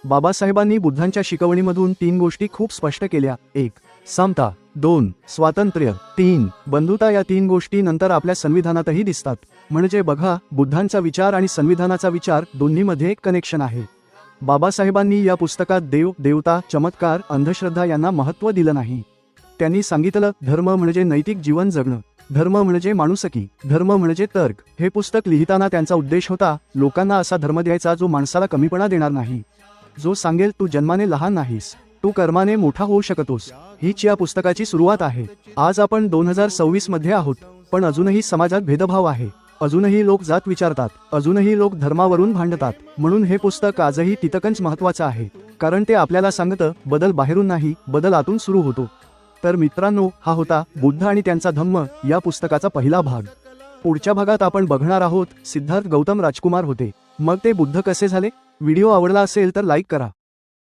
बाबासाहेबांनी बुद्धांच्या शिकवणीमधून 3 गोष्टी खूप स्पष्ट केल्या. 1. समता. 2. स्वातंत्र्य. 3. बंधुता. या 3 गोष्टी नंतर आपल्या संविधानातही दिसतात. म्हणजे बघा, बुद्धांचा विचार आणि संविधानाचा विचार दोन्हीमध्ये एक कनेक्शन आहे. बाबासाहेबांनी या पुस्तकात देव, देवता, चमत्कार, अंधश्रद्धा यांना महत्त्व दिलं नाही. त्यांनी सांगितलं, धर्म म्हणजे नैतिक जीवन जगणं, धर्म म्हणजे माणुसकी, धर्म म्हणजे तर्क. हे पुस्तक लिहिताना त्यांचा उद्देश होता लोकांना असा धर्म द्यायचा जो माणसाला कमीपणा देणार नाही, जो सांगेल तू जन्माने लहान नाहीस, तू कर्माने मोठा होऊ शकतोस. हीच या पुस्तकाची सुरुवात आहे. आज आपण 2026 मध्ये आहोत, पण अजूनही समाजात भेदभाव आहे. अजूनही लोक जात विचारतात, अजूनही लोक धर्मावरून भांडतात. म्हणून हे पुस्तक आजही तितकंच महत्त्वाचं आहे, कारण ते आपल्याला सांगतं बदल बाहेरून नाही, बदल आतून सुरू होतो. तर मित्रांनो, हा होता बुद्ध आणि त्यांचा धम्म या पुस्तकाचा पहिला भाग. पुढच्या भागात आपण बघणार आहोत सिद्धार्थ गौतम राजकुमार होते, मग ते बुद्ध कसे झाले. व्हिडिओ आवडला असेल तर लाईक करा.